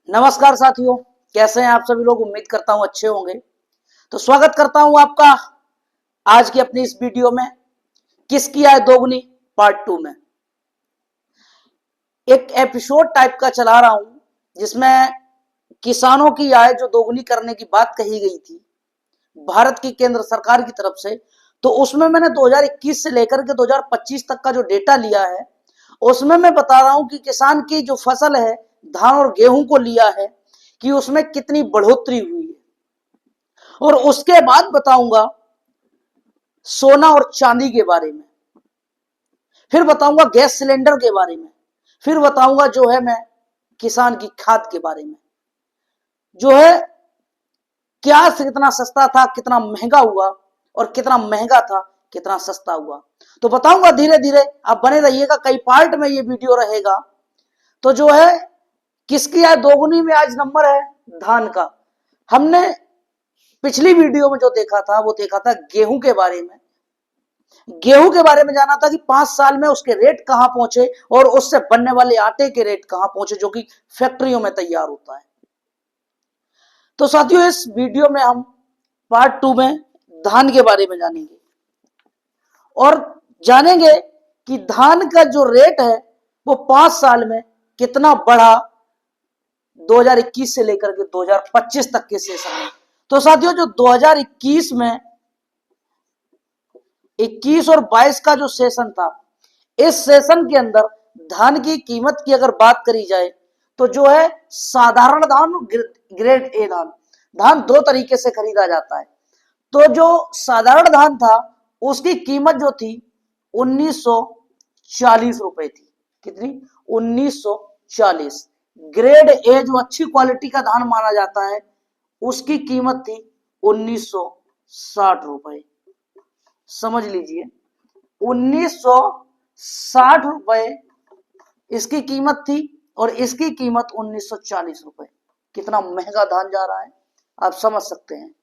नमस्कार साथियों, कैसे हैं आप सभी लोग। उम्मीद करता हूं अच्छे होंगे। तो स्वागत करता हूं आपका आज की अपनी इस वीडियो में, किसकी आय दोगुनी पार्ट 2 में। एक एपिसोड टाइप का चला रहा हूं जिसमें किसानों की आय जो दोगुनी करने की बात कही गई थी भारत की केंद्र सरकार की तरफ से। तो उसमें मैंने 2021 से लेकर के 2025 तक का जो डेटा लिया है उसमें मैं बता रहा हूं कि किसान की जो फसल है धान और गेहूं को लिया है कि उसमें कितनी बढ़ोतरी हुई है। और उसके बाद बताऊंगा सोना और चांदी के बारे में, फिर बताऊंगा गैस सिलेंडर के बारे में, फिर बताऊंगा जो है मैं किसान की खाद के बारे में, जो है क्या कितना सस्ता था कितना महंगा हुआ और कितना महंगा था कितना सस्ता हुआ। तो बताऊंगा धीरे धीरे, आप बने रहिएगा। कई पार्ट में ये वीडियो रहेगा। तो जो है किसकी आय दोगुनी में आज नंबर है धान का। हमने पिछली वीडियो में जो देखा था वो देखा था गेहूं के बारे में। गेहूं के बारे में जाना था कि 5 साल में उसके रेट कहां पहुंचे और उससे बनने वाले आटे के रेट कहां पहुंचे जो कि फैक्ट्रियों में तैयार होता है। तो साथियों इस वीडियो में हम पार्ट 2 में धान के बारे में जानेंगे और जानेंगे कि धान का जो रेट है वो 5 साल में कितना बढ़ा 2021 से लेकर के 2025 तक के सेशन में। तो साथियों जो 2021 में 21 और 22 का जो सेशन था, इस सेशन के अंदर धान की कीमत की अगर बात करी जाए तो जो है साधारण धान, ग्रेड ए धान, धान दो तरीके से खरीदा जाता है। तो जो साधारण धान था उसकी कीमत जो थी 1940 रुपए थी। कितनी? 1940। ग्रेड ए जो अच्छी क्वालिटी का धान माना जाता है उसकी कीमत थी 1960 रुपए। समझ लीजिए 1960 रुपए इसकी कीमत थी और इसकी कीमत 1940 रुपए। कितना महंगा धान जा रहा है आप समझ सकते हैं।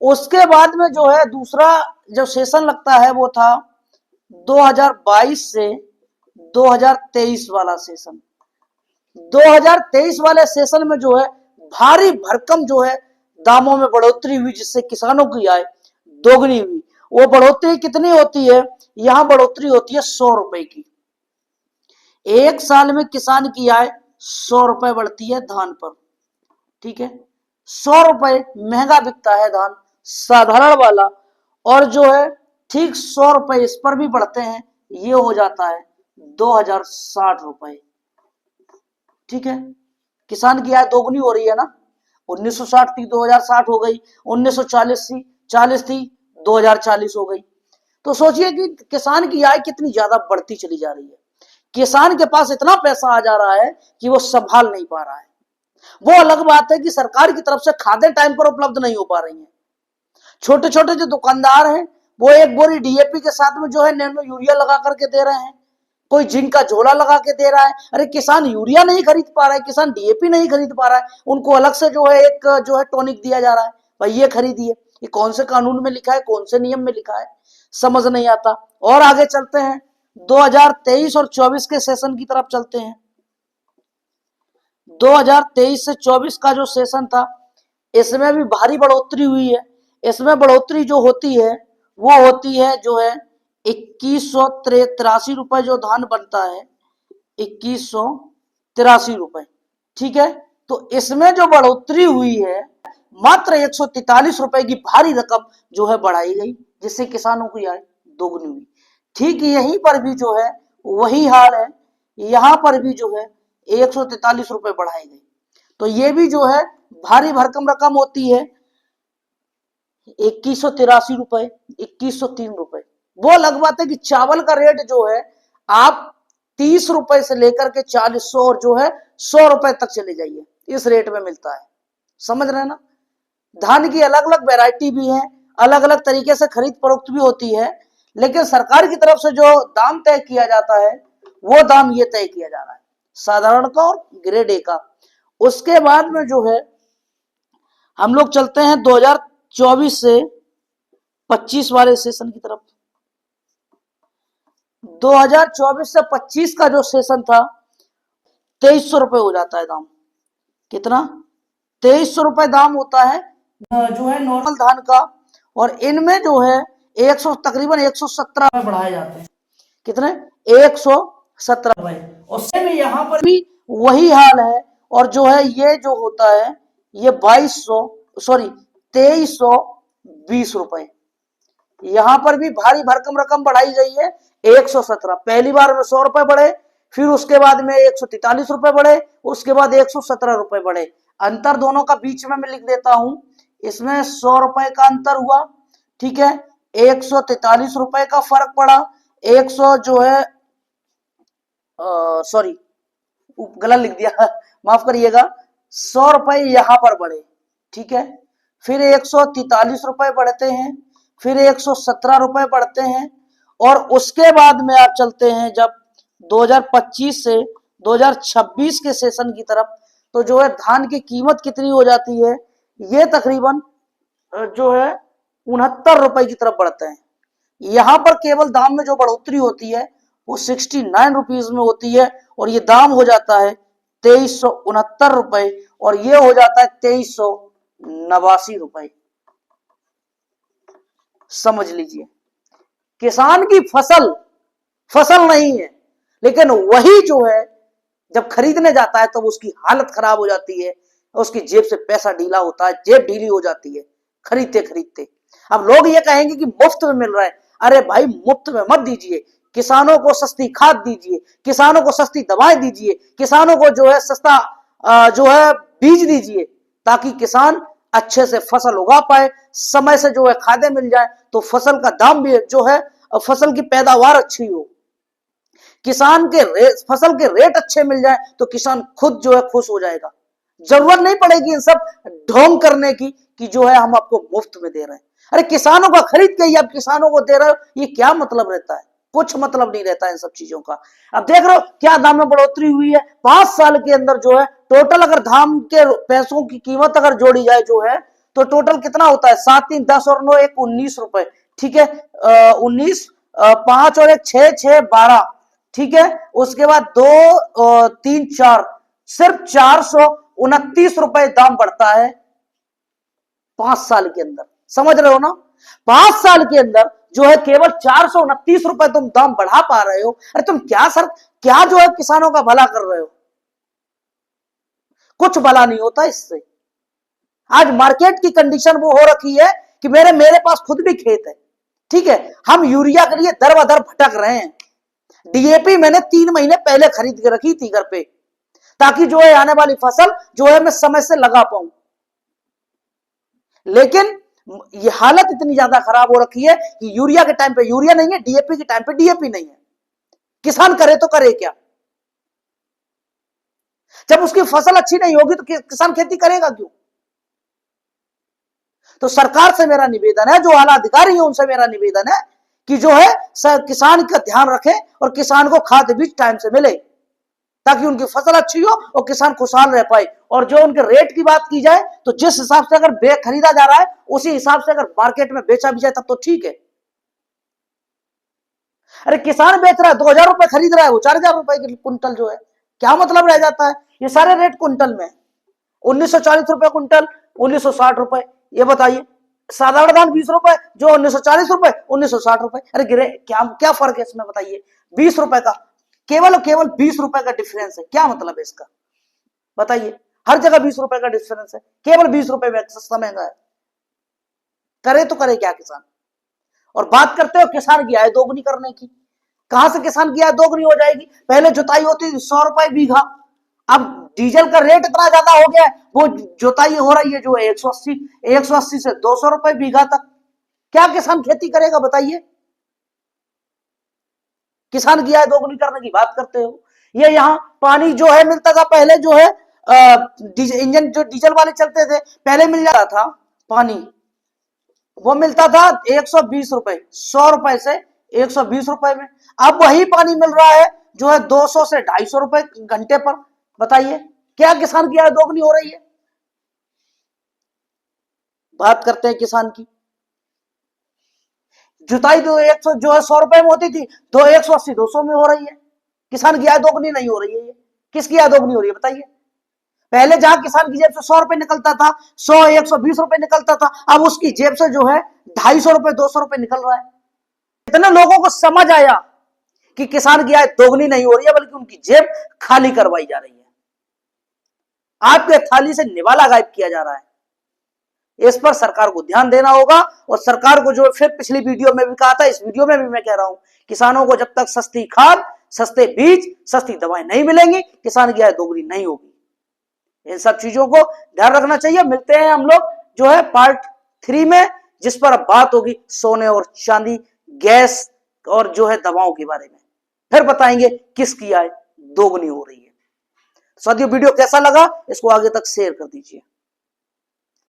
उसके बाद में जो है दूसरा जो सेशन लगता है वो था 2022 से 2023 वाला सेशन। 2023 वाले सेशन में जो है भारी भरकम जो है दामों में बढ़ोतरी हुई जिससे किसानों की आय दोगुनी हुई। वो बढ़ोतरी कितनी होती है? यहां बढ़ोतरी होती है 100 रुपए की। एक साल में किसान की आय 100 रुपए बढ़ती है धान पर। ठीक है, 100 रुपए महंगा बिकता है धान साधारण वाला, और जो है ठीक 100 रुपए इस पर भी बढ़ते हैं, ये हो जाता है 2060 रुपए। ठीक है, किसान की आय दोगुनी हो रही है ना। 1960 थी 2060 हो गई, 1940 थी 40 थी 2040 हो गई। तो सोचिए कि किसान की आय कितनी ज्यादा बढ़ती चली जा रही है। किसान के पास इतना पैसा आ जा रहा है कि वो संभाल नहीं पा रहा है। वो अलग बात है कि सरकार की तरफ से खादें टाइम पर उपलब्ध नहीं हो पा रही हैं। छोटे छोटे जो दुकानदार हैं वो एक बोरी डीएपी के साथ में जो है नैनो यूरिया लगा करके दे रहे हैं, कोई जिंक का झोला लगा के दे रहा है। अरे किसान यूरिया नहीं खरीद पा रहा है, किसान डीएपी नहीं खरीद पा रहा है, उनको अलग से जो है एक जो है टॉनिक दिया जा रहा है, भाई ये खरीदिए। ये कौन से कानून में लिखा है, कौन से नियम में लिखा है, समझ नहीं आता। और आगे चलते हैं 2023 और 24 के सेशन की तरफ चलते हैं। 2023 से 24 का जो सेशन था इसमें भी भारी बढ़ोतरी हुई है। इसमें बढ़ोतरी जो होती है वो होती है जो है 2183 रुपए जो धान बनता है 2183 रुपए। ठीक है, तो इसमें जो बढ़ोतरी हुई है मात्र 143 रुपए की भारी रकम जो है बढ़ाई गई जिससे किसानों की आय दोगुनी हुई। ठीक यहीं पर भी जो है वही हाल है, यहां पर भी जो है 143 रुपए बढ़ाए गए। तो ये भी जो है भारी भरकम रकम होती है 2183 रुपए, 2103 रुपए। वो अलग बात है कि चावल का रेट जो है आप 30 रुपए से लेकर के 40 और जो है 100 रुपए तक चले जाइए, इस रेट में मिलता है। समझ रहे हैं ना। धान की अलग अलग वैरायटी भी है, अलग अलग तरीके से खरीद फरोख्त भी होती है, लेकिन सरकार की तरफ से जो दाम तय किया जाता है वो दाम ये तय किया जा रहा है साधारण का और ग्रेड ए का। उसके बाद में जो है हम लोग चलते हैं 2024 से 25 वाले सेशन की तरफ। 2024 से 25 का जो सेशन था 2300 रुपए हो जाता है दाम। कितना 2300 रुपए दाम होता है जो है नॉर्मल धान का, और इनमें जो है 100 तकरीबन 117 बढ़ाए जाते हैं। कितने 117 रुपए। और सेम यहाँ पर भी वही हाल है। और जो है ये जो होता है ये 2320 रुपए। यहां पर भी भारी भरकम रकम बढ़ाई गई है 117। पहली बार में 100 रुपए बढ़े, फिर उसके बाद में 143 रुपए बढ़े, उसके बाद 117 रुपए बढ़े। अंतर दोनों का बीच में मैं लिख देता हूं। इसमें 100 रुपए का अंतर हुआ, ठीक है, 143 रुपए का फर्क पड़ा। 100 जो है सॉरी गलत लिख दिया माफ करिएगा, 100 रुपए यहां पर बढ़े, ठीक है, फिर 143 रुपए बढ़ते हैं, फिर 117 रुपए बढ़ते हैं। और उसके बाद में आप चलते हैं जब 2025 से 2026 के सेशन की तरफ, तो जो है धान की कीमत कितनी हो जाती है, ये तकरीबन जो है 69 रुपए की तरफ बढ़ते हैं। यहां पर केवल दाम में जो बढ़ोतरी होती है वो 69 रुपीज में होती है, और ये दाम हो जाता है 2369 रुपए, और ये हो जाता है 2389 रुपए। समझ लीजिए, किसान की फसल नहीं है, लेकिन वही जो है जब खरीदने जाता है तो उसकी हालत खराब हो जाती है, उसकी जेब से पैसा ढीला होता है, जेब ढीली हो जाती है खरीदते खरीदते। अब लोग ये कहेंगे कि मुफ्त में मिल रहा है। अरे भाई मुफ्त में मत दीजिए, किसानों को सस्ती खाद दीजिए, किसानों को सस्ती दवाएं दीजिए, किसानों को जो है सस्ता जो है बीज दीजिए, ताकि किसान अच्छे से फसल उगा पाए, समय से जो है खादें मिल जाए, तो फसल का दाम भी जो है, फसल की पैदावार अच्छी हो, किसान के फसल के रेट अच्छे मिल जाए, तो किसान खुद जो है खुश हो जाएगा। जरूरत नहीं पड़ेगी इन सब ढोंग करने की कि जो है हम आपको मुफ्त में दे रहे हैं। अरे किसानों का खरीद के ही आप किसानों को दे रहे हो, ये क्या मतलब रहता है? कुछ मतलब नहीं रहता है इन सब चीजों का। अब देख रहे हो क्या दाम में बढ़ोतरी हुई है 5 साल के अंदर। जो है टोटल अगर धान के पैसों की कीमत अगर जोड़ी जाए जो है, तो टोटल कितना होता है 7 3 10 और 9 1 19 रुपए, ठीक है, 19 5 और 1 6 6 12, ठीक है, उसके बाद 2 3 4, सिर्फ 429 रुपए दाम बढ़ता है 5 साल के अंदर। समझ रहे हो ना, 5 साल के अंदर जो है केवल 429 रुपए तुम दाम बढ़ा पा रहे हो। अरे तुम क्या जो है किसानों का भला कर रहे हो? कुछ भला नहीं होता इससे। आज मार्केट की कंडीशन वो हो रखी है कि मेरे पास खुद भी खेत है, ठीक है, हम यूरिया के लिए दर बदर भटक रहे हैं। डीएपी मैंने 3 महीने पहले खरीद के रखी थी घर पे, ताकि जो है आने वाली फसल जो है मैं समय से लगा पाऊं। लेकिन ये हालत इतनी ज्यादा खराब हो रखी है कि यूरिया के टाइम पे यूरिया नहीं है, डीएपी के टाइम पे डीएपी नहीं है। किसान करे तो करे क्या? जब उसकी फसल अच्छी नहीं होगी तो किसान खेती करेगा क्यों? तो सरकार से मेरा निवेदन है, जो आला अधिकारी है उनसे मेरा निवेदन है कि जो है किसान का ध्यान रखें और किसान को खाद बीज टाइम से मिले, ताकि उनकी फसल अच्छी हो और किसान खुशहाल रह पाए। और जो उनके रेट की बात की जाए तो जिस हिसाब से अगर खरीदा जा रहा है उसी हिसाब से अगर मार्केट में बेचा भी जाए तब तो ठीक है। अरे किसान बेच रहा है 2000 रुपए, खरीद रहा है वो 4000 रुपए की कुंटल, जो है क्या मतलब रह जाता है? ये सारे रेट कुंटल में 1940 रुपए कुंटल, 1960 रुपए। ये बताइए, साधारण धान 20 रुपए, जो 1940 रुपए, 1960 रुपए। अरे गिरे क्या क्या फर्क है इसमें बताइए? 20 रुपए का, केवल 20 रुपए का डिफरेंस है। क्या मतलब है इसका बताइए? हर जगह 20 रुपए का डिफरेंस है, केवल 20 रुपए में सस्ता महंगा है। करे तो करे क्या किसान? और बात करते हो किसान की आय दोगुनी करने की। कहां से किसान की आय दोगुनी हो जाएगी? पहले जुताई होती थी 100 रुपए बीघा, अब डीजल का रेट इतना ज्यादा हो गया है, वो जुताई हो रही है जो है 180 से 200 रुपए बीघा तक। क्या किसान खेती करेगा बताइए? किसान की आय दोगुनी करने की बात करते हो। ये यहाँ पानी जो है मिलता था पहले, जो है इंजन जो डीजल वाले चलते थे पहले मिल जाता था पानी, वो मिलता था 120 रुपए, 100 रुपए से 120 रुपए में। अब वही पानी मिल रहा है जो है 200 से 250 रुपए घंटे पर। बताइए क्या किसान की आय दोगुनी हो रही है? बात करते हैं किसान की। जुताई तो 100 जो है 100 रुपए में होती थी, तो 180 200 में हो रही है। किसान की आय दोगुनी नहीं हो रही है। किसकी आय दोगुनी हो रही है बताइए? पहले जहां किसान की जेब से 100 रुपए निकलता था, 100, 120 रुपए निकलता था, अब उसकी जेब से जो है 250 रुपए, 200 रुपए निकल रहा है। इतने लोगों को समझ आया कि किसान की आय दोगुनी नहीं हो रही है, बल्कि उनकी जेब खाली करवाई जा रही है, आपके थाली से निवाला गायब किया जा रहा है। इस पर सरकार को ध्यान देना होगा, और सरकार को जो फिर पिछली वीडियो में भी कहा था, इस वीडियो में भी मैं कह रहा हूं, किसानों को जब तक सस्ती खाद, सस्ते बीज, सस्ती दवाएं नहीं मिलेंगी, किसान की आय दोगुनी नहीं होगी। इन सब चीजों को ध्यान रखना चाहिए। मिलते हैं हम लोग जो है पार्ट 3 में, जिस पर अब बात होगी सोने और चांदी, गैस और जो है दवाओं के बारे में। फिर बताएंगे किसकी आय दोगुनी हो रही है। साथियों, वीडियो कैसा लगा इसको आगे तक शेयर कर दीजिए।